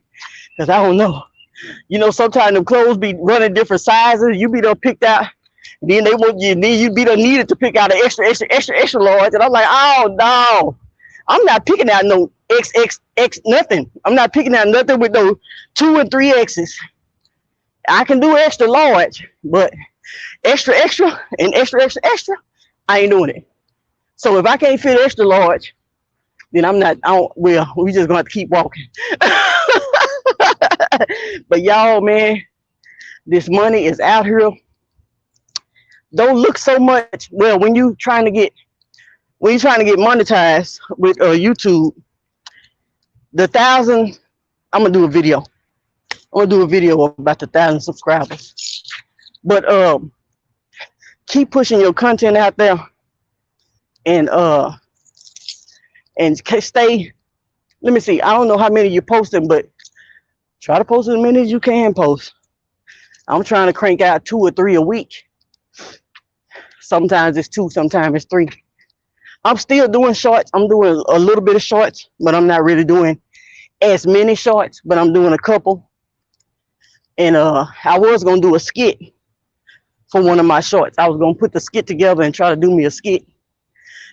because I don't know. You know, sometimes the clothes be running different sizes. You be done picked out, then they want you, then you be done needed to pick out an extra large. And I'm like, oh no, I'm not picking out no XXX nothing. I'm not picking out nothing with no 2 and 3 X's. I can do extra large, but extra and extra, I ain't doing it. So if I can't fit extra large, then well, we just gonna have to keep walking. But y'all, man, this money is out here. Don't look so much. Well, when you're trying to get monetized with YouTube, the 1,000, I'm gonna do a video. I'm gonna do a video about the 1,000 subscribers. But keep pushing your content out there, and stay. Let me see. I don't know how many you're posting, but try to post as many as you can post. I'm trying to crank out 2 or 3 a week. Sometimes it's 2, sometimes it's 3. I'm still doing shorts. I'm doing a little bit of shorts, but I'm not really doing as many shorts, but I'm doing a couple. And I was gonna do a skit for one of my shorts. I was gonna put the skit together and try to do me a skit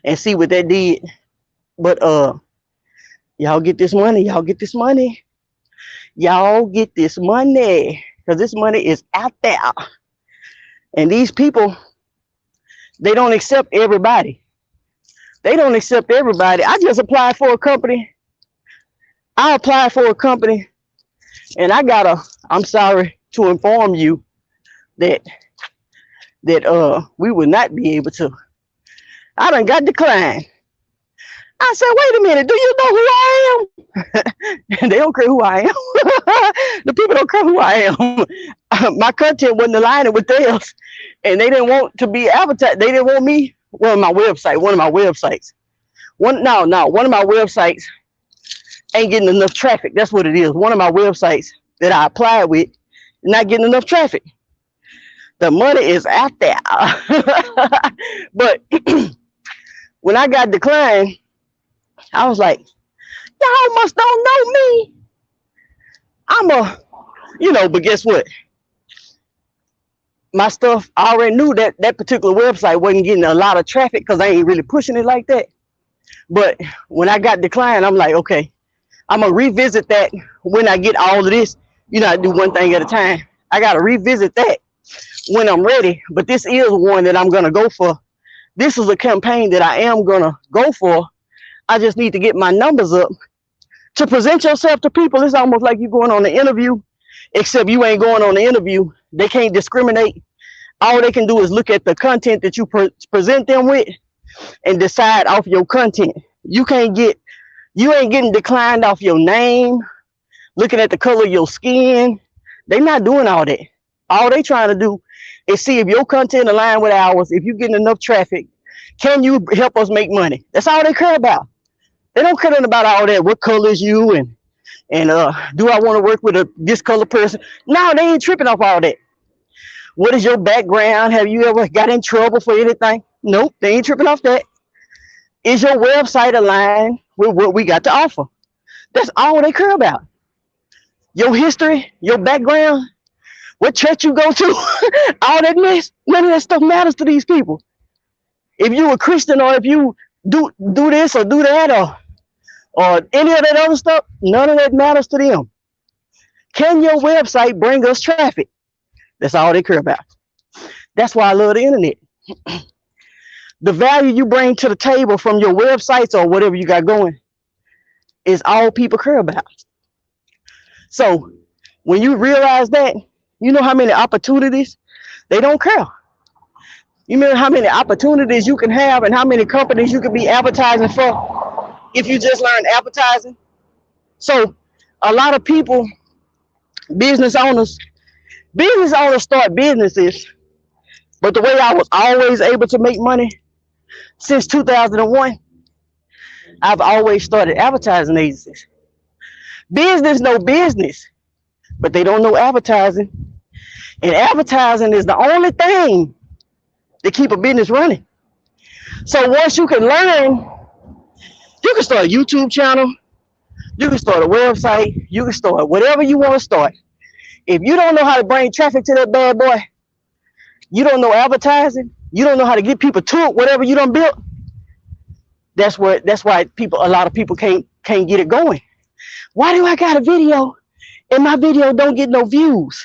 and see what that did. But y'all get this money. Y'all get this money. Y'all get this money, because this money is out there. And these people, they don't accept everybody. They don't accept everybody. I just applied for a company. I applied for a company, and I'm sorry to inform you that we would not be able to. I done got declined. I said, wait a minute, do you know who I am? They don't care who I am. The people don't care who I am. My content wasn't aligning with theirs, and they didn't want to be advertised. They didn't want me well, my website, one of my websites. One of my websites ain't getting enough traffic. That's what it is. One of my websites that I applied with, not getting enough traffic. The money is out there. But when I got declined, I was like, y'all must don't know me. But guess what? My stuff, I already knew that that particular website wasn't getting a lot of traffic because I ain't really pushing it like that. But when I got declined, I'm like, okay, I'm going to revisit that when I get all of this. I do one thing at a time. I got to revisit that when I'm ready. But this is one that I'm going to go for. This is a campaign that I am going to go for. I just need to get my numbers up. To present yourself to people, it's almost like you're going on an interview, except you ain't going on the interview. They can't discriminate. All they can do is look at the content that you present them with and decide off your content. You ain't getting declined off your name, looking at the color of your skin. They not doing all that. All they trying to do is see if your content align with ours, if you're getting enough traffic. Can you help us make money? That's all they care about. They don't care about all that. What color is you and do I want to work with this color person? No, they ain't tripping off all that. What is your background? Have you ever got in trouble for anything? Nope, they ain't tripping off that. Is your website aligned with what we got to offer? That's all they care about. Your history, your background, what church you go to, all that mess, none of that stuff matters to these people. If you a Christian or if you do this or do that or any of that other stuff, none of that matters to them. Can your website bring us traffic? That's all they care about. That's why I love the internet. The value you bring to the table from your websites or whatever you got going is all people care about. So when you realize that, you know how many opportunities they don't care. You know how many opportunities you can have and how many companies you could be advertising for if you just learn advertising. So a lot of people, business owners start businesses, but the way I was always able to make money since 2001, I've always started advertising agencies. Business know business, but they don't know advertising. And advertising is the only thing that keep a business running. So once you can learn, you can start a YouTube channel, you can start a website, you can start whatever you want to start. If you don't know how to bring traffic to that bad boy, you don't know advertising, you don't know how to get people to it, whatever you done built, that's why a lot of people can't get it going. Why do I got a video and my video don't get no views?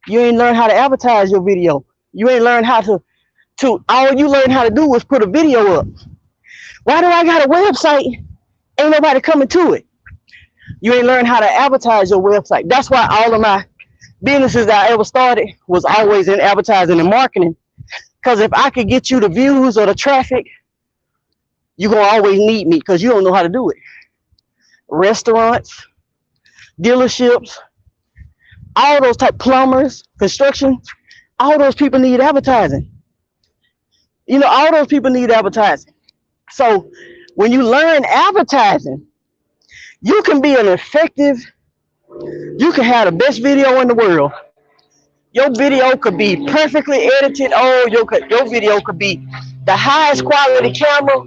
You ain't learn how to advertise your video. You ain't learn how to all you learn how to do was put a video up. Why do I got a website? Ain't nobody coming to it. You ain't learn how to advertise your website. That's why all of my businesses that I ever started was always in advertising and marketing. Because if I could get you the views or the traffic, you're going to always need me because you don't know how to do it. Restaurants, dealerships, all those type plumbers, construction, all those people need advertising. All those people need advertising. So when you learn advertising, you can be an effective, you can have the best video in the world. Your video could be perfectly edited. Oh, your video could be the highest quality camera.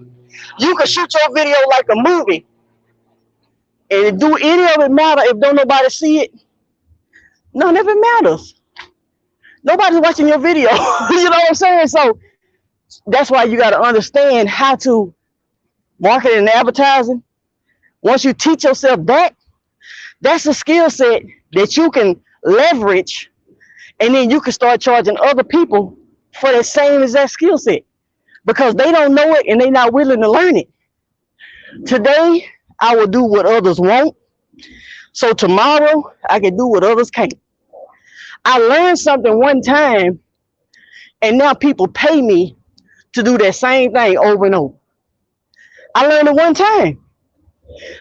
You could shoot your video like a movie. And do any of it matter if don't nobody see it? None of it matters. Nobody's watching your video. You know what I'm saying? So that's why you got to understand how to market and advertising. Once you teach yourself that, that's a skill set that you can leverage, and then you can start charging other people for that same exact skill set because they don't know it and they're not willing to learn it. Today, I will do what others won't. So tomorrow, I can do what others can't. I learned something one time, and now people pay me to do that same thing over and over. I learned it one time.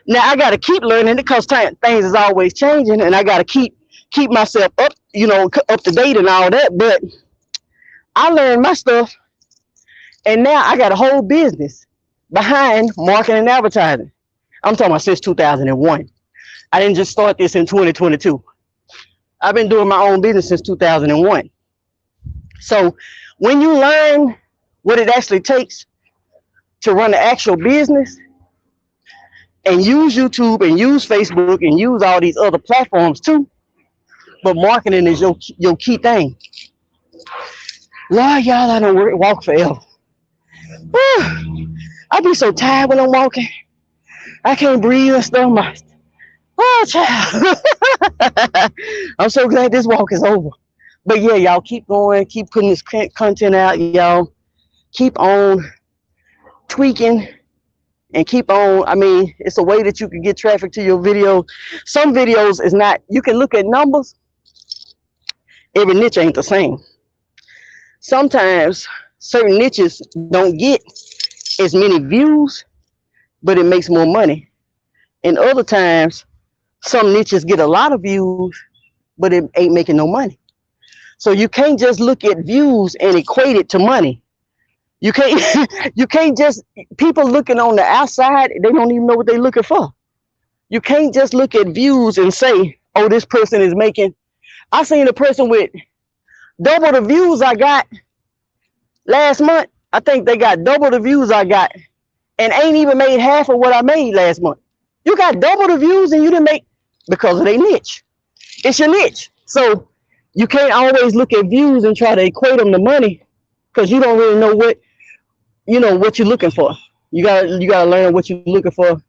Now I got to keep learning it because things is always changing, and I got to keep myself up, up to date and all that. But I learned my stuff, And now I got a whole business behind marketing and advertising. I'm talking about since 2001. I didn't just start this in 2022. I've been doing my own business since 2001. So when you learn what it actually takes to run the actual business and use YouTube and use Facebook and use all these other platforms too, but marketing is your key thing. Lord, y'all, I don't walk forever. I be so tired when I'm walking. I can't breathe and stuff. Oh, child. I'm so glad this walk is over. But yeah, y'all keep going, keep putting this content out, y'all. Keep on tweaking and keep on. I mean, it's a way that you can get traffic to your video. Some videos is not, you can look at numbers. Every niche ain't the same. Sometimes certain niches don't get as many views, but it makes more money. And other times, some niches get a lot of views, but it ain't making no money. So you can't just look at views and equate it to money. You can't, you can't just, people looking on the outside, they don't even know what they're looking for. You can't just look at views and say, oh, this person is making, I seen a person with double the views I got last month. I think they got double the views I got and ain't even made half of what I made last month. You got double the views and you didn't make, because of their niche. It's your niche. So you can't always look at views and try to equate them to money because you don't really know what, you know, what you're looking for. You gotta learn what you're looking for.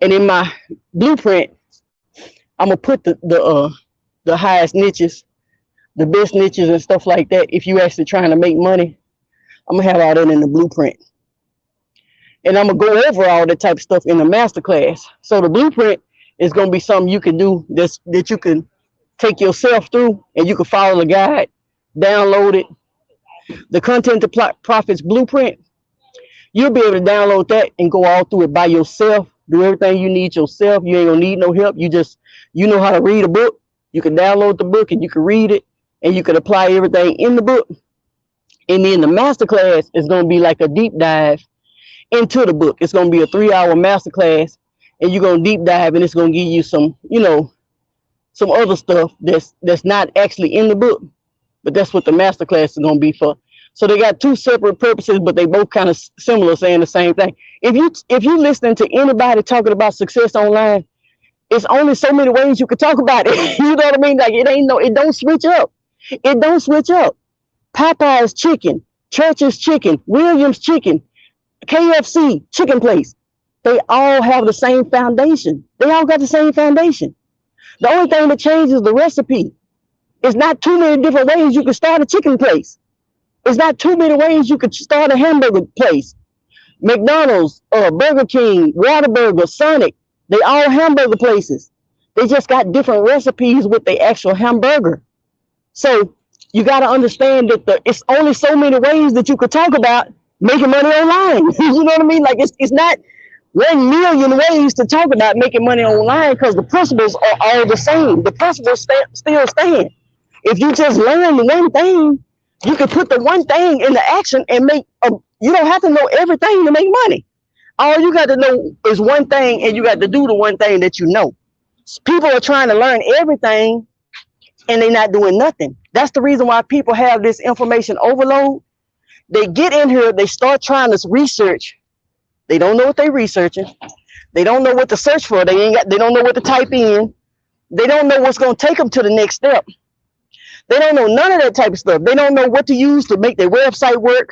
And in my blueprint, I'm gonna put the highest niches, the best niches and stuff like that. If you actually trying to make money, I'm gonna have all that in the blueprint. And I'm gonna go over all that type of stuff in the masterclass. So the blueprint is gonna be something you can do that you can take yourself through, and you can follow the guide, download it. The Content to Profits blueprint, you'll be able to download that and go all through it by yourself. Do everything you need yourself. You ain't gonna need no help. You know how to read a book. You can download the book and you can read it, and you can apply everything in the book. And then the masterclass is gonna be like a deep dive into the book. It's gonna be a 3-hour masterclass, and you're gonna deep dive, and it's gonna give you some, you know, some other stuff that's not actually in the book, but that's what the masterclass is gonna be for. So they got two separate purposes, but they both kind of similar, saying the same thing. If you listening to anybody talking about success online, it's only so many ways you can talk about it. You know what I mean? Like it don't switch up. It don't switch up. Popeye's chicken, Church's chicken, Williams chicken, KFC chicken place. They all have the same foundation. They all got the same foundation. The only thing that changes is the recipe. It's not too many different ways you can start a chicken place. It's not too many ways you could start a hamburger place. McDonald's, Burger King, Whataburger, Sonic, they all hamburger places. They just got different recipes with the actual hamburger. So you got to understand that it's only so many ways that you could talk about making money online. You know what I mean? Like it's not 1 million ways to talk about making money online, because the principles are all the same. The principles still stand. If you just learn one thing, you can put the one thing into action and make you don't have to know everything to make money. All you got to know is one thing, and you got to do the one thing that you know. People are trying to learn everything and they're not doing nothing. That's the reason why people have this information overload. They get in here, they start trying to research. They don't know what they're researching. They don't know what to search for. They don't know what to type in. They don't know what's going to take them to the next step. They don't know none of that type of stuff. They don't know what to use to make their website work.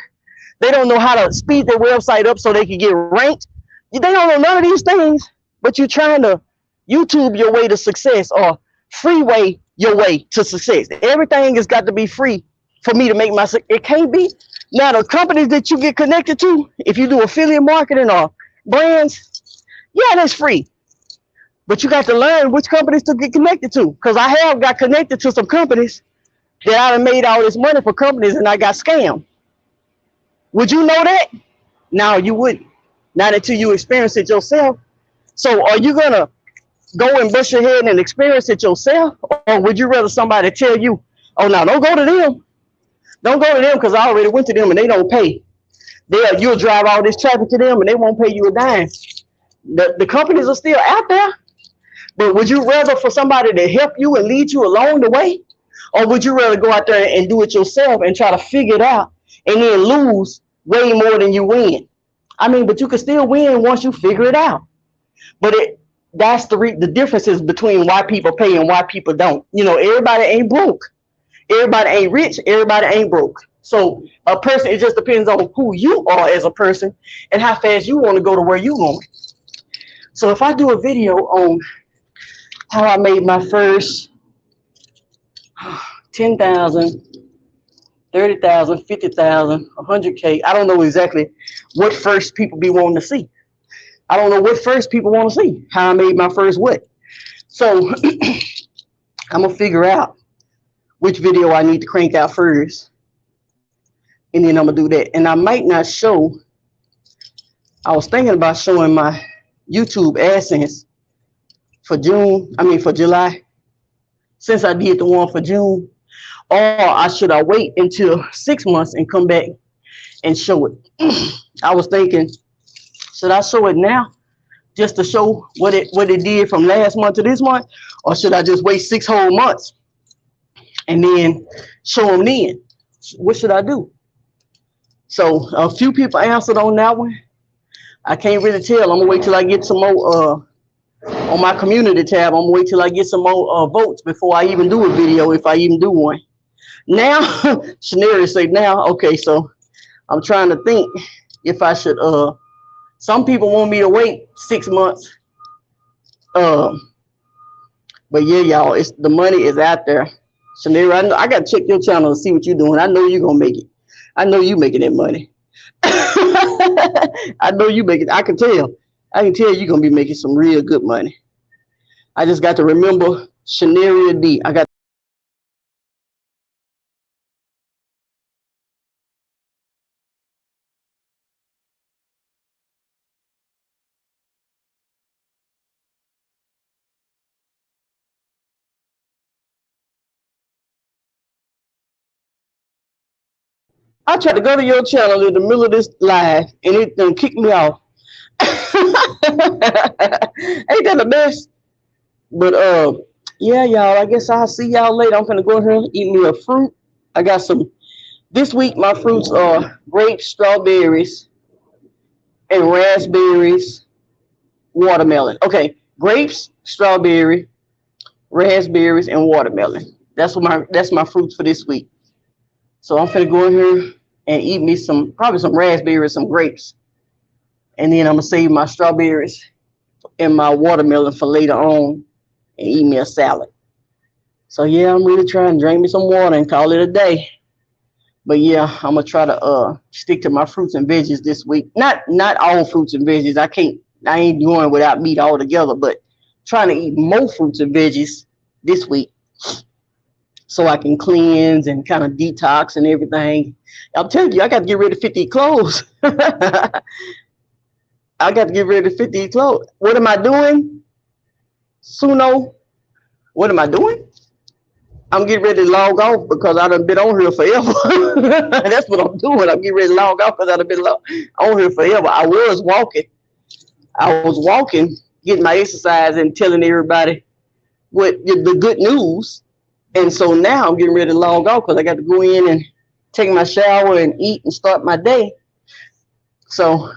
They don't know how to speed their website up so they can get ranked. They don't know none of these things, but you're trying to YouTube your way to success, or freeway your way to success. Everything has got to be free for me to make my, it can't be. Now, the companies that you get connected to, if you do affiliate marketing or brands, yeah, that's free. But you got to learn which companies to get connected to. Because I have got connected to some companies that I done made all this money for companies and I got scammed. Would you know that? No, you wouldn't. Not until you experience it yourself. So are you going to go and bust your head and experience it yourself? Or would you rather somebody tell you, oh, no, don't go to them. Don't go to them because I already went to them and they don't pay. You'll drive all this traffic to them and they won't pay you a dime. The companies are still out there, but would you rather for somebody to help you and lead you along the way? Or would you rather go out there and do it yourself and try to figure it out and then lose way more than you win? I mean, but you can still win once you figure it out. But that's the differences between why people pay and why people don't. You know, everybody ain't broke. Everybody ain't rich. Everybody ain't broke. So a person, it just depends on who you are as a person and how fast you want to go to where you going. So if I do a video on how I made my first 10,000, 30,000, 50,000, 100K, I don't know exactly what first people be wanting to see. I don't know what first people want to see, how I made my first what. So I'm going to figure out which video I need to crank out first. And then I'm going to do that. And I might not show, I was thinking about showing my YouTube AdSense for July, since I did the one for June. Or should I wait until 6 months and come back and show it? I was thinking, should I show it now just to show what it did from last month to this month? Or should I just wait 6 whole months and then show them then? What should I do? So a few people answered on that one. I can't really tell. I'm gonna wait till I get some more on my community tab. I'm gonna wait till I get some more votes before I even do a video, if I even do one. Now, Scenario say now, okay, so I'm trying to think if I should, some people want me to wait 6 months. But yeah, y'all, the money is out there. Scenario, I know I gotta check your channel to see what you're doing. I know you're gonna make it. I know you making that money. I know you making, I can tell you're gonna be making some real good money. I just got to remember Scenario D. I tried to go to your channel in the middle of this live and it done kicked me off. Ain't that the best? But yeah, y'all, I guess I'll see y'all later. I'm gonna go here and eat me a fruit. I got some, this week my fruits are grapes, strawberries, and raspberries, watermelon. Okay, grapes, strawberry, raspberries, and watermelon. That's my fruits for this week. So I'm gonna go in here and eat me probably some raspberries, some grapes. And then I'm gonna save my strawberries and my watermelon for later on and eat me a salad. So yeah, I'm really trying to drink me some water and call it a day. But yeah, I'm gonna try to stick to my fruits and veggies this week. Not all fruits and veggies. I ain't doing without meat altogether, but trying to eat more fruits and veggies this week so I can cleanse and kind of detox and everything. I'm telling you, I got to get rid of 50 clothes. I got to get rid of 50 clothes. What am I doing? Suno, what am I doing? I'm getting ready to log off because I done been on here forever. That's what I'm doing. I'm getting ready to log off because I done been on here forever. I was walking, getting my exercise and telling everybody what the good news. And so now I'm getting ready to log off because I got to go in and take my shower and eat and start my day. So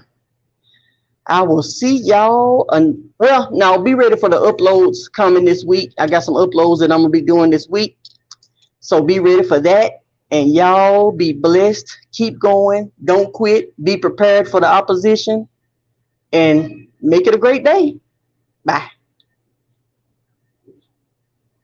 I will see y'all. Well, now be ready for the uploads coming this week. I got some uploads that I'm going to be doing this week. So be ready for that. And y'all be blessed. Keep going. Don't quit. Be prepared for the opposition. And make it a great day. Bye.